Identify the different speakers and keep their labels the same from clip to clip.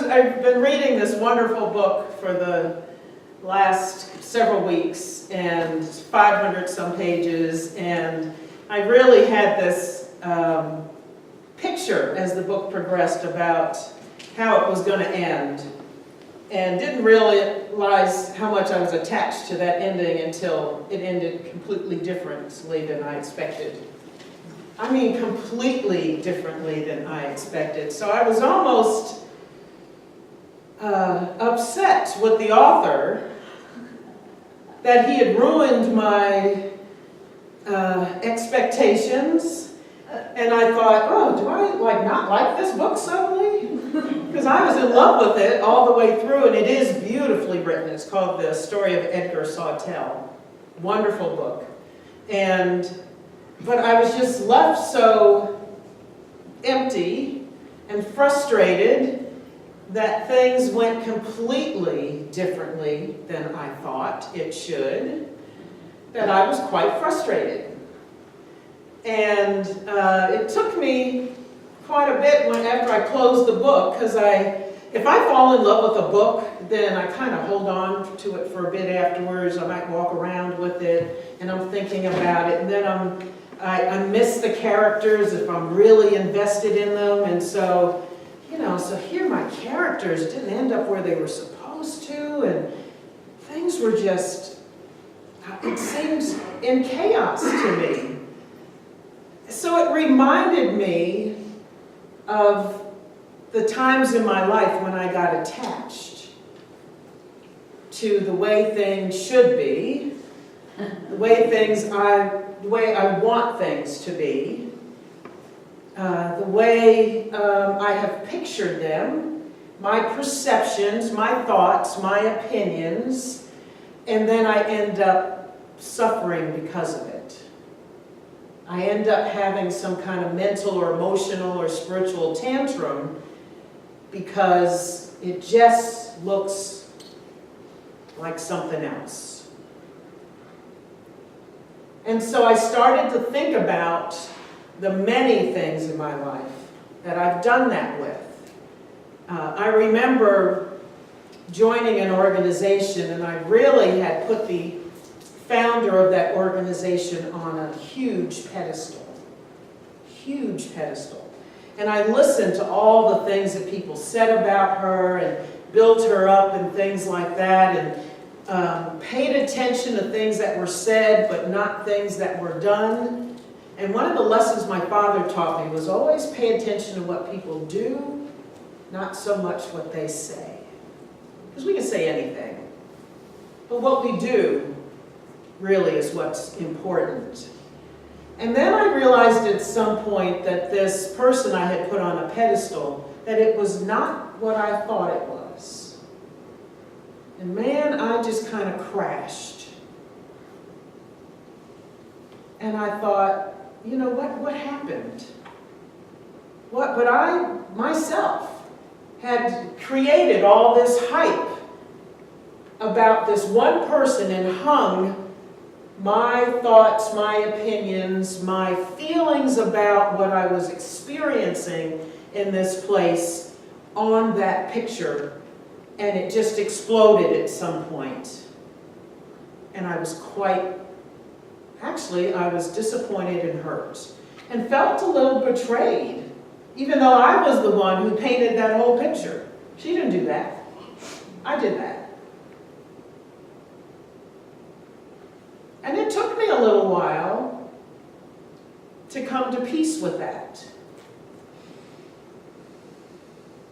Speaker 1: I've been reading this wonderful book for the last several weeks, and 500 some pages, and I really had this picture as the book progressed about how it was going to end, and didn't realize how much I was attached to that ending until it ended completely differently than I expected. I mean, completely differently than I expected. So I was almost upset with the author that he had ruined my expectations, and I thought, oh, do I not like this book suddenly? Because I was in love with it all the way through, and it is beautifully written. It's called The Story of Edgar Sawtelle. Wonderful book. But I was just left so empty and frustrated that things went completely differently than I thought it should, that I was quite frustrated. And it took me quite a bit after I closed the book, because if I fall in love with a book, then I kind of hold on to it for a bit afterwards. I might walk around with it, and I'm thinking about it, and then I miss the characters if I'm really invested in them, and so, so here my characters didn't end up where they were supposed to, and things were just, it seems, in chaos to me. So it reminded me of the times in my life when I got attached to the way things should be, the way I want things to be, the way I have pictured them, my perceptions, my thoughts, my opinions, and then I end up suffering because of it. I end up having some kind of mental or emotional or spiritual tantrum because it just looks like something else. And so I started to think about the many things in my life that I've done that with. I remember joining an organization, and I really had put the founder of that organization on a huge pedestal. And I listened to all the things that people said about her and built her up and things like that, and paid attention to things that were said but not things that were done. And one of the lessons my father taught me was always pay attention to what people do, not so much what they say. Because we can say anything, but what we do really is what's important. And then I realized at some point that this person I had put on a pedestal, that it was not what I thought it was. And man, I just kind of crashed. And I thought, what happened? But I, myself, had created all this hype about this one person and hung my thoughts, my opinions, my feelings about what I was experiencing in this place on that picture, and it just exploded at some point. And I was I was disappointed and hurt, and felt a little betrayed, even though I was the one who painted that whole picture. She didn't do that. I did that. And it took me a little while to come to peace with that.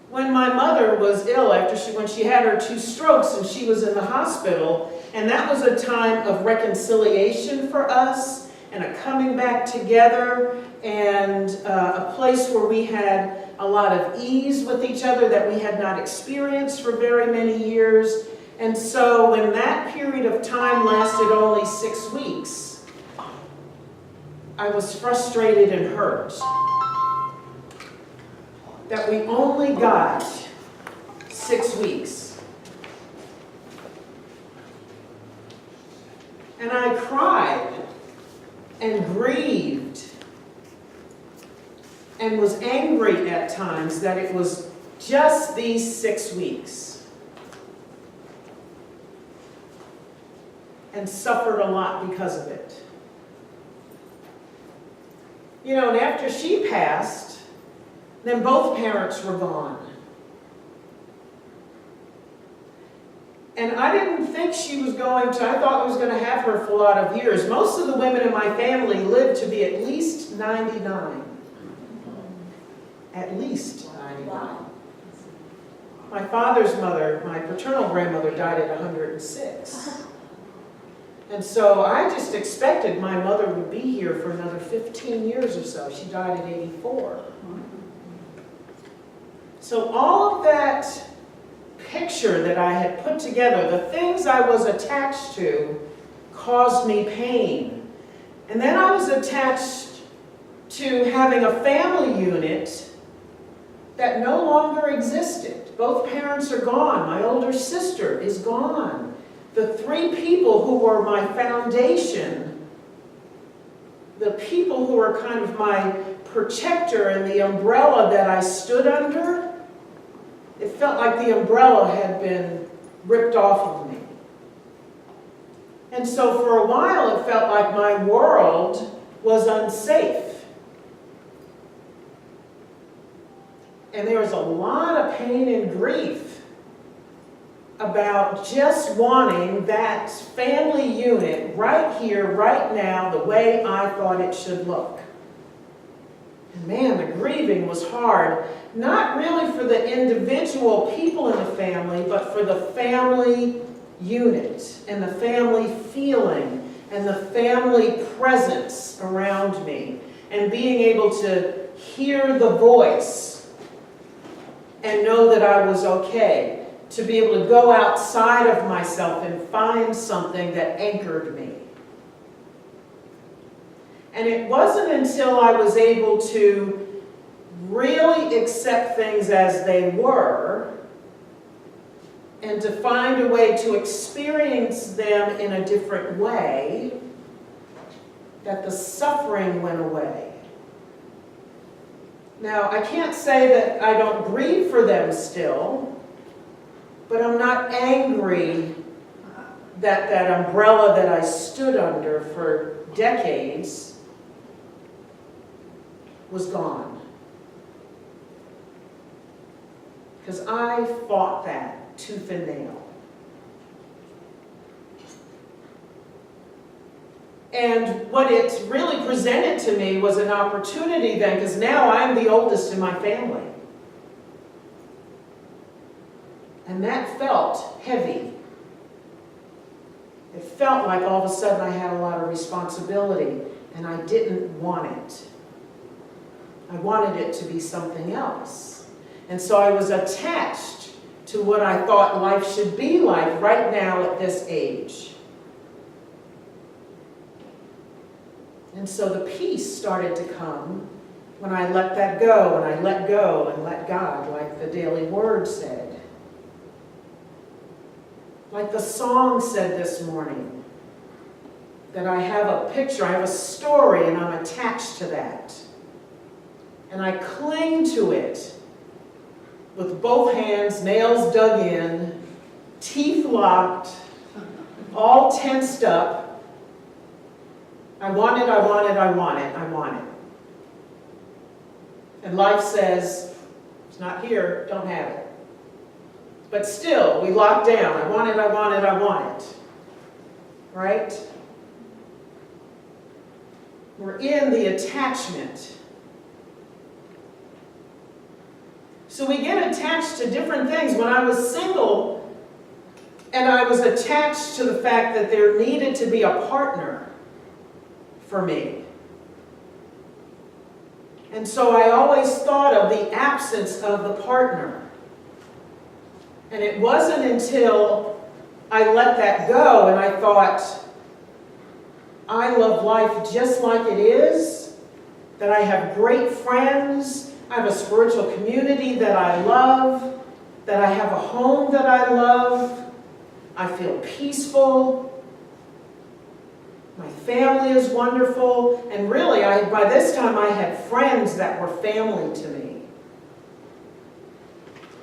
Speaker 1: When my mother was ill when she had her 2 strokes and she was in the hospital, and that was a time of reconciliation for us and a coming back together and a place where we had a lot of ease with each other that we had not experienced for very many years. And so when that period of time lasted only 6 weeks, I was frustrated and hurt that we only got 6 weeks. And I cried and grieved and was angry at times that it was just these 6 weeks. And suffered a lot because of it. You know, and after she passed, then both parents were gone. And I didn't think she was going to, I thought I was going to have her for a lot of years. Most of the women in my family lived to be at least 99. At least 99.
Speaker 2: Wow.
Speaker 1: My father's mother, my paternal grandmother, died at 106. And so I just expected my mother would be here for another 15 years or so. She died at 84. So all of that picture that I had put together, the things I was attached to, caused me pain. And then I was attached to having a family unit that no longer existed. Both parents are gone. My older sister is gone. The 3 people who were my foundation, the people who were kind of my protector and the umbrella that I stood under, it felt like the umbrella had been ripped off of me. And so for a while it felt like my world was unsafe. And there was a lot of pain and grief about just wanting that family unit right here, right now, the way I thought it should look. And man, the grieving was hard. Not really for the individual people in the family, but for the family unit and the family feeling and the family presence around me. And being able to hear the voice and know that I was okay. To be able to go outside of myself and find something that anchored me. And it wasn't until I was able to really accept things as they were and to find a way to experience them in a different way that the suffering went away. Now, I can't say that I don't grieve for them still, but I'm not angry that that umbrella that I stood under for decades was gone. Because I fought that tooth and nail. And what it really presented to me was an opportunity then, because now I'm the oldest in my family. And that felt heavy. It felt like all of a sudden I had a lot of responsibility, and I didn't want it. I wanted it to be something else. And so I was attached to what I thought life should be like right now at this age. And so the peace started to come when I let that go, and I let go and let God, like the daily word said. Like the song said this morning, that I have a picture, I have a story, and I'm attached to that. And I cling to it with both hands, nails dug in, teeth locked, all tensed up. I want it, I want it, I want it, I want it. And life says, it's not here, don't have it. But still, we lock down. I want it, I want it, I want it. Right? We're in the attachment. So we get attached to different things. When I was single, and I was attached to the fact that there needed to be a partner for me. And so I always thought of the absence of the partner. And it wasn't until I let that go and I thought, I love life just like it is, that I have great friends, I have a spiritual community that I love, that I have a home that I love, I feel peaceful, my family is wonderful, and really, by this time I had friends that were family to me.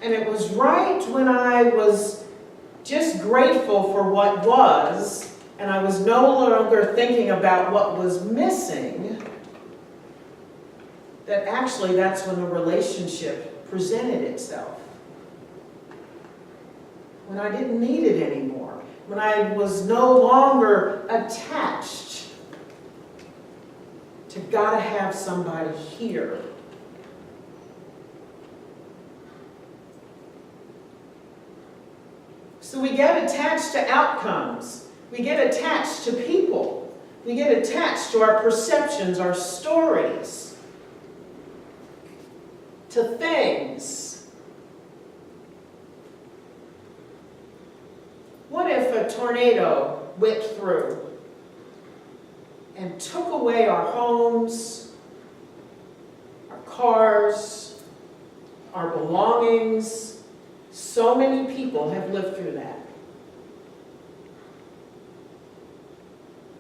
Speaker 1: And it was right when I was just grateful for what was, and I was no longer thinking about what was missing, that actually that's when the relationship presented itself. When I didn't need it anymore. When I was no longer attached to gotta have somebody here. So we get attached to outcomes. We get attached to people. We get attached to our perceptions, our stories, to things. What if a tornado whipped through and took away our homes, our cars, our belongings? So many people have lived through that.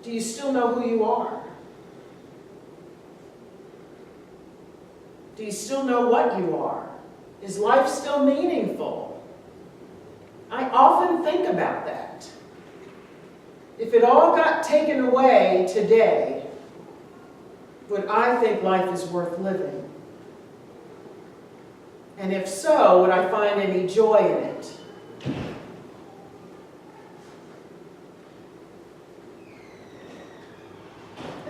Speaker 1: Do you still know who you are? Do you still know what you are? Is life still meaningful? I often think about that. If it all got taken away today, would I think life is worth living? And if so, would I find any joy in it?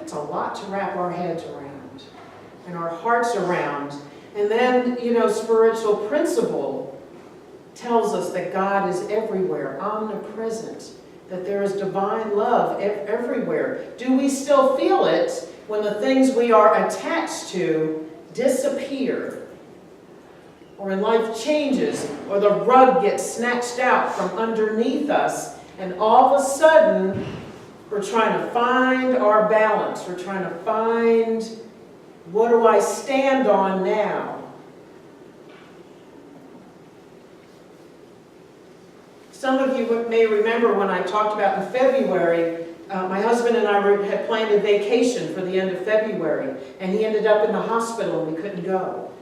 Speaker 1: It's a lot to wrap our heads around and our hearts around. And then, spiritual principle tells us that God is everywhere, omnipresent, that there is divine love everywhere. Do we still feel it when the things we are attached to disappear? Or when life changes, or the rug gets snatched out from underneath us, and all of a sudden, we're trying to find our balance. We're trying to find, what do I stand on now? Some of you may remember when I talked about in February, my husband and I had planned a vacation for the end of February, and he ended up in the hospital and we couldn't go.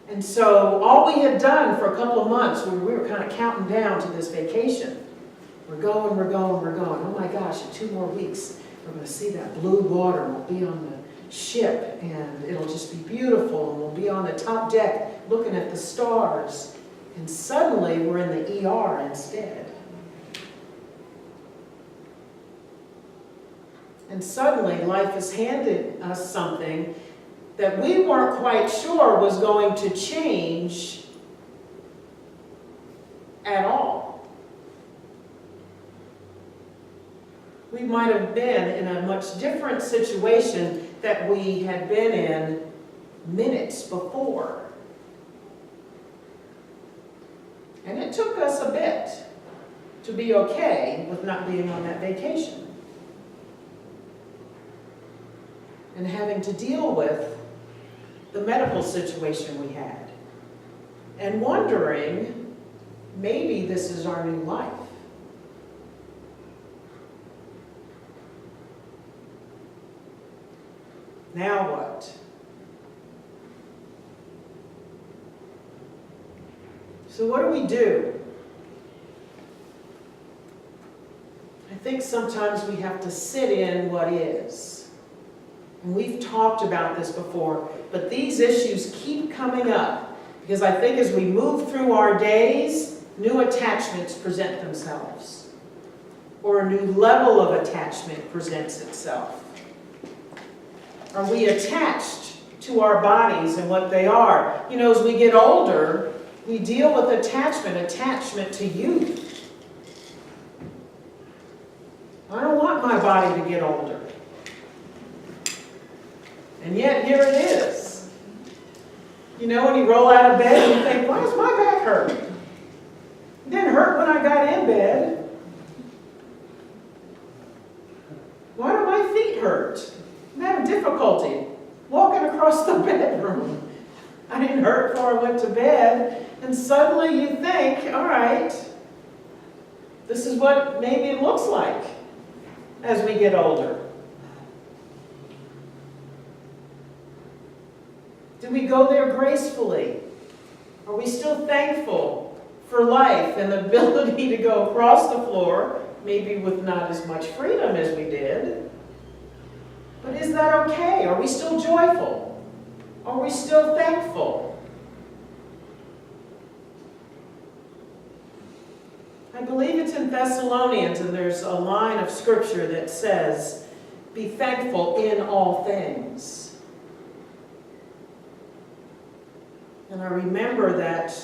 Speaker 1: And so all we had done for a couple of months, we were kind of counting down to this vacation. We're going, we're going, we're going. Oh my gosh, in 2 more weeks, we're going to see that blue water. We'll be on the ship, and it'll just be beautiful. And we'll be on the top deck looking at the stars. And suddenly, we're in the ER instead. And suddenly, life has handed us something that we weren't quite sure was going to change at all. We might have been in a much different situation that we had been in minutes before. And it took us a bit to be okay with not being on that vacation and having to deal with the medical situation we had, and wondering, maybe this is our new life. Now what? So what do we do? I think sometimes we have to sit in what is. And we've talked about this before, but these issues keep coming up because I think as we move through our days, new attachments present themselves, or a new level of attachment presents itself. Are we attached to our bodies and what they are? As we get older, we deal with attachment to youth. I don't want my body to get older. And yet, here it is. When you roll out of bed and you think, why does my back hurt? It didn't hurt when I got in bed. Why do my feet hurt? I'm having difficulty walking across the bedroom. I didn't hurt before I went to bed. And suddenly you think, all right, this is what maybe it looks like as we get older. Do we go there gracefully? Are we still thankful for life and the ability to go across the floor, maybe with not as much freedom as we did? But is that okay? Are we still joyful? Are we still thankful? I believe it's in Thessalonians, and there's a line of scripture that says, "Be thankful in all things." And I remember that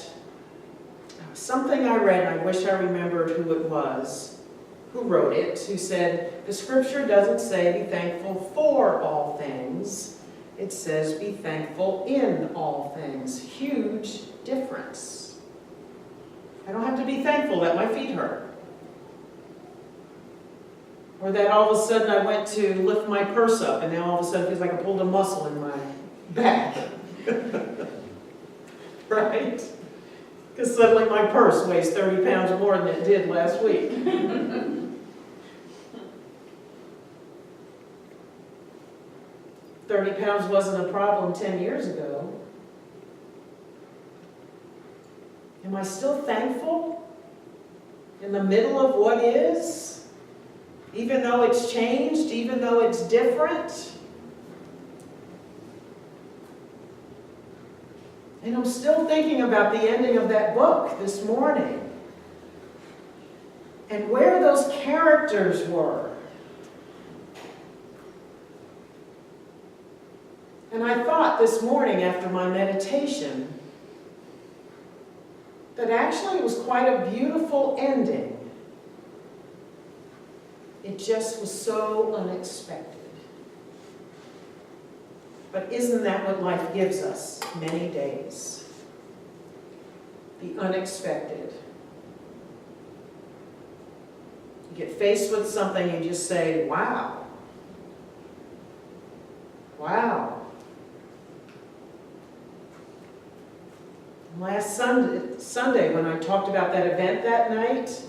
Speaker 1: something I read, and I wish I remembered who it was, who wrote it, who said, the scripture doesn't say be thankful for all things. It says be thankful in all things. Huge difference. I don't have to be thankful that my feet hurt. Or that all of a sudden I went to lift my purse up and now all of a sudden it feels like I pulled a muscle in my back. Right? Because suddenly my purse weighs 30 pounds more than it did last week. 30 pounds wasn't a problem 10 years ago. Am I still thankful in the middle of what is? Even though it's changed, even though it's different? And I'm still thinking about the ending of that book this morning and where those characters were. And I thought this morning after my meditation that actually it was quite a beautiful ending. It just was so unexpected. But isn't that what life gives us many days? The unexpected. You get faced with something and you just say, wow. Wow. Last Sunday when I talked about that event that night,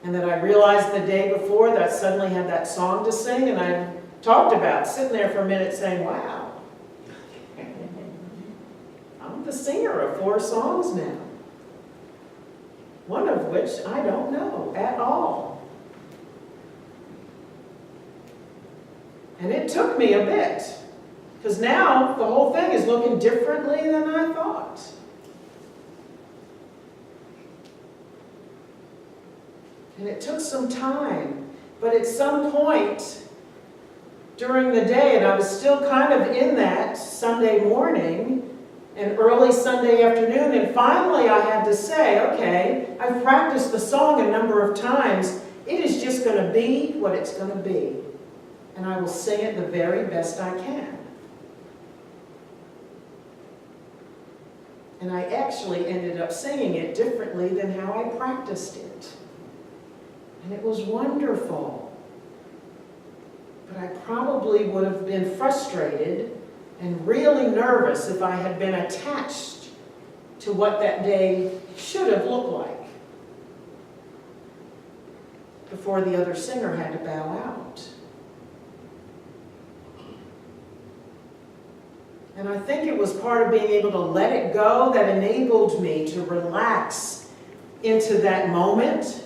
Speaker 1: and that I realized the day before that I suddenly had that song to sing, and I talked about sitting there for a minute saying, wow. I'm the singer of 4 songs now. One of which I don't know at all. And it took me a bit, because now the whole thing is looking differently than I thought. And it took some time, but at some point during the day, and I was still kind of in that Sunday morning and early Sunday afternoon, and finally I had to say, okay, I've practiced the song a number of times. It is just going to be what it's going to be. And I will sing it the very best I can. And I actually ended up singing it differently than how I practiced it. And it was wonderful. But I probably would have been frustrated and really nervous if I had been attached to what that day should have looked like before the other singer had to bow out. And I think it was part of being able to let it go that enabled me to relax into that moment.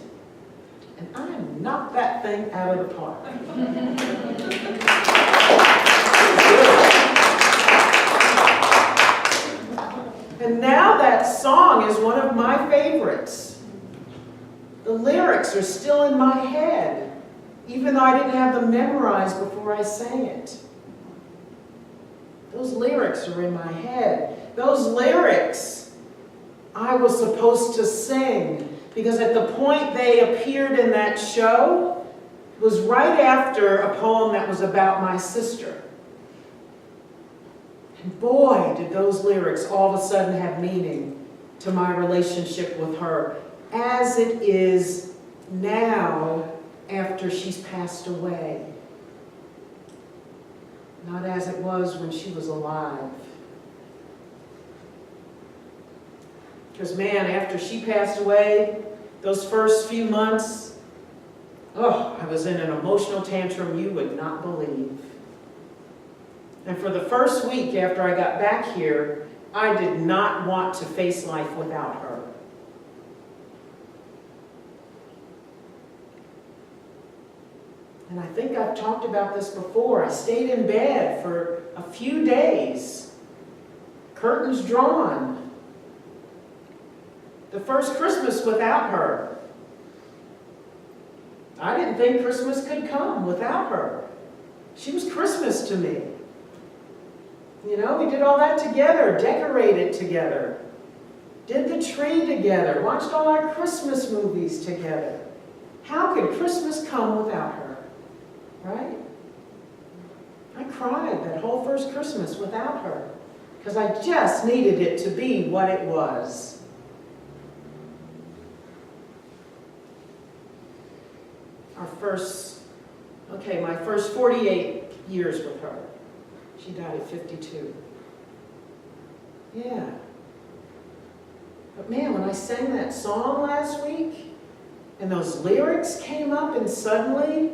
Speaker 1: And I knocked that thing out of the park. And now that song is one of my favorites. The lyrics are still in my head, even though I didn't have them memorized before I sang it. Those lyrics are in my head. Those lyrics I was supposed to sing. Because at the point they appeared in that show was right after a poem that was about my sister. And boy, did those lyrics all of a sudden have meaning to my relationship with her, as it is now after she's passed away. Not as it was when she was alive. Because man, after she passed away, those first few months, I was in an emotional tantrum you would not believe. And for the first week after I got back here, I did not want to face life without her. And I think I've talked about this before. I stayed in bed for a few days, curtains drawn. The first Christmas without her. I didn't think Christmas could come without her. She was Christmas to me. You know, we did all that together, decorated together, did the tree together, watched all our Christmas movies together. How could Christmas come without her? Right? I cried that whole first Christmas without her because I just needed it to be what it was. My first 48 years with her. She died at 52. Yeah. But man, when I sang that song last week, and those lyrics came up, and suddenly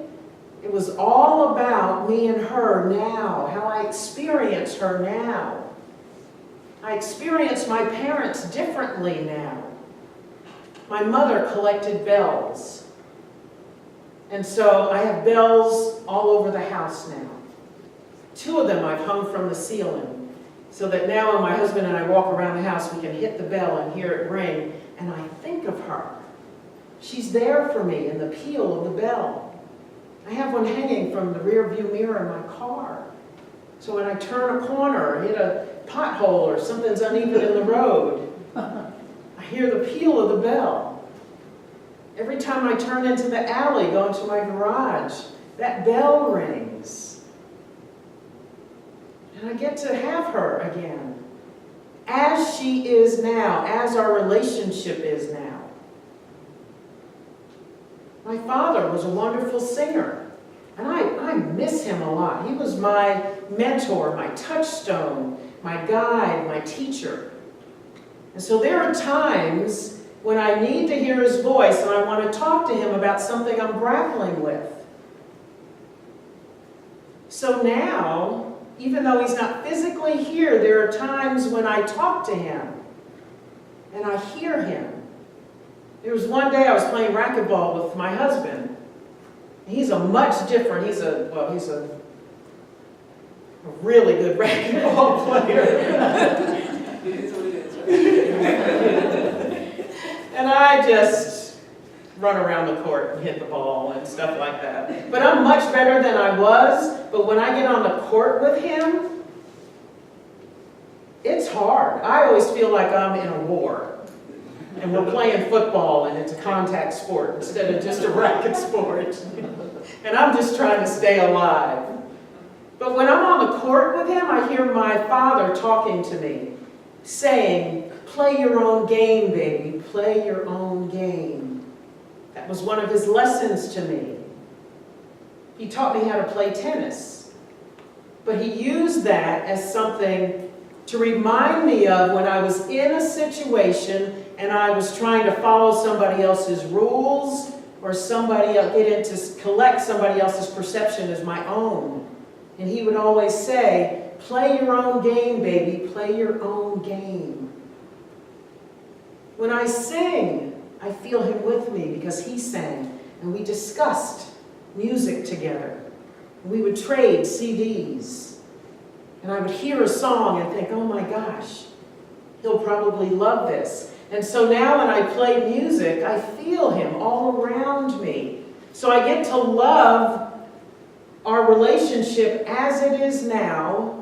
Speaker 1: it was all about me and her now, how I experience her now. I experience my parents differently now. My mother collected bells. And so I have bells all over the house now. 2 of them I've hung from the ceiling, so that now when my husband and I walk around the house, we can hit the bell and hear it ring, and I think of her. She's there for me in the peal of the bell. I have one hanging from the rear view mirror in my car. So when I turn a corner or hit a pothole or something's uneven in the road, I hear the peal of the bell. Every time I turn into the alley, go into my garage, that bell rings. And I get to have her again, as she is now, as our relationship is now. My father was a wonderful singer, and I miss him a lot. He was my mentor, my touchstone, my guide, my teacher. And so there are times when I need to hear his voice and I want to talk to him about something I'm grappling with. So now, even though he's not physically here, there are times when I talk to him and I hear him. There was one day I was playing racquetball with my husband. He's a much different, he's a really good racquetball player. And I just run around the court and hit the ball and stuff like that. But I'm much better than I was. But when I get on the court with him, it's hard. I always feel like I'm in a war. And we're playing football and it's a contact sport instead of just a racket sport. And I'm just trying to stay alive. But when I'm on the court with him, I hear my father talking to me, saying, "Play your own game, baby. Play your own game." That was one of his lessons to me. He taught me how to play tennis. But he used that as something to remind me of when I was in a situation and I was trying to follow somebody else's rules or collect somebody else's perception as my own. And he would always say, "Play your own game, baby. Play your own game." When I sing, I feel him with me because he sang, and we discussed music together. We would trade CDs, and I would hear a song and think, "Oh my gosh, he'll probably love this." And so now when I play music, I feel him all around me. So I get to love our relationship as it is now,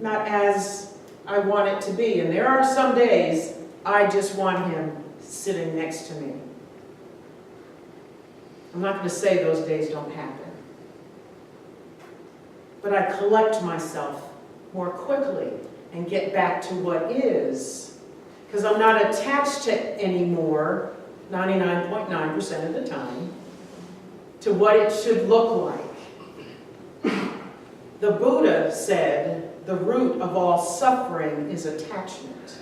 Speaker 1: not as I want it to be. And there are some days I just want him sitting next to me. I'm not going to say those days don't happen. But I collect myself more quickly and get back to what is. Because I'm not attached to anymore, 99.9% of the time, to what it should look like. The Buddha said, the root of all suffering is attachment.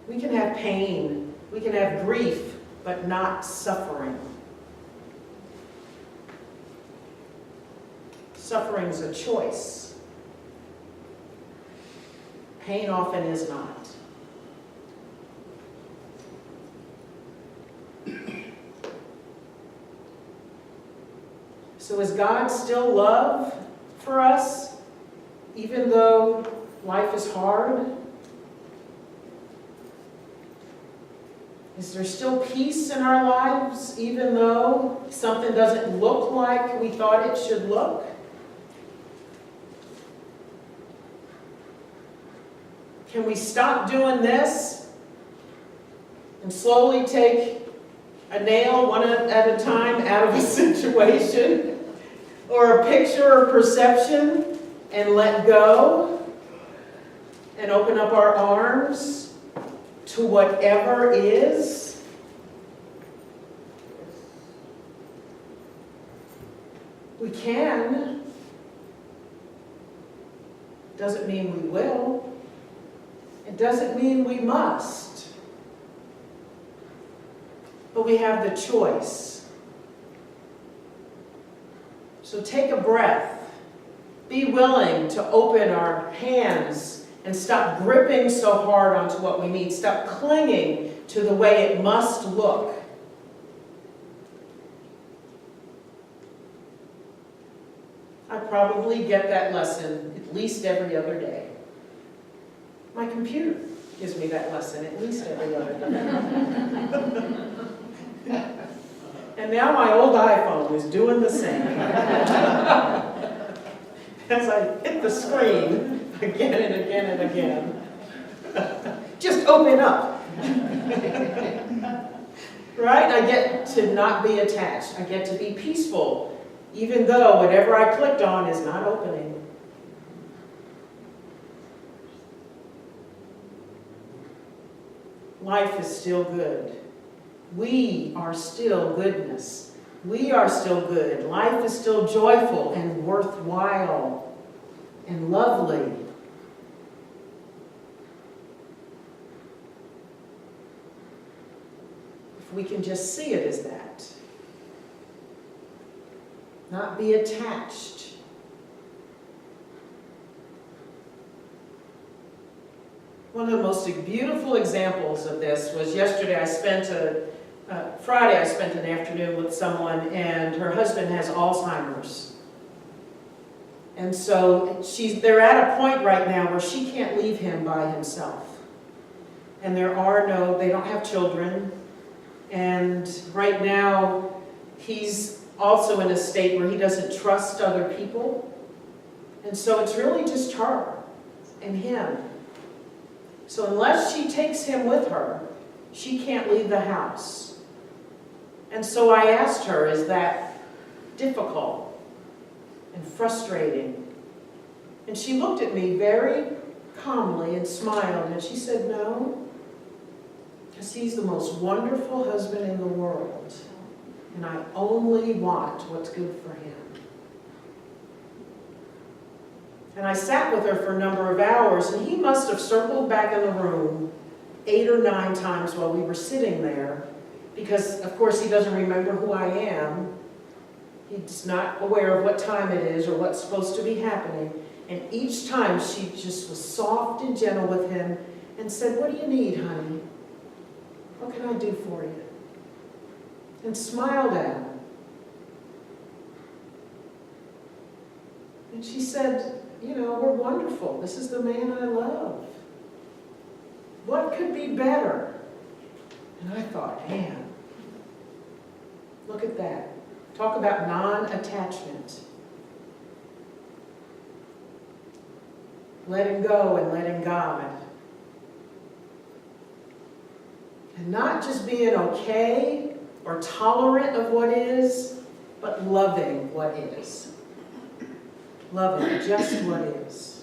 Speaker 1: We can have pain, we can have grief, but not suffering. Suffering's a choice. Pain often is not. So is God still love for us, even though life is hard? Is there still peace in our lives, even though something doesn't look like we thought it should look? Can we stop doing this and slowly take a nail one at a time out of a situation or a picture or perception and let go and open up our arms to whatever is? We can. Doesn't mean we will. It doesn't mean we must. But we have the choice. So take a breath. Be willing to open our hands and stop gripping so hard onto what we need. Stop clinging to the way it must look. I probably get that lesson at least every other day. My computer gives me that lesson at least every other day. And now my old iPhone is doing the same. As I hit the screen again and again and again. Just open up. Right? I get to not be attached. I get to be peaceful, even though whatever I clicked on is not opening. Life is still good. We are still goodness. We are still good. Life is still joyful and worthwhile and lovely. If we can just see it as that. Not be attached. One of the most beautiful examples of this was yesterday. Friday I spent an afternoon with someone, and her husband has Alzheimer's. And so they're at a point right now where she can't leave him by himself. And they don't have children. And right now he's also in a state where he doesn't trust other people. And so it's really just her and him. So unless she takes him with her, she can't leave the house. And so I asked her, is that difficult and frustrating? And she looked at me very calmly and smiled, and she said, no, because he's the most wonderful husband in the world, and I only want what's good for him. And I sat with her for a number of hours, and he must have circled back in the room 8 or 9 times while we were sitting there, because of course he doesn't remember who I am. He's not aware of what time it is or what's supposed to be happening. And each time she just was soft and gentle with him and said, what do you need, honey? What can I do for you? And smiled at him. And she said, we're wonderful. This is the man I love. What could be better? And I thought, man, look at that. Talk about non-attachment. Letting go and letting God. And not just being okay or tolerant of what is, but loving what is. Loving just what is.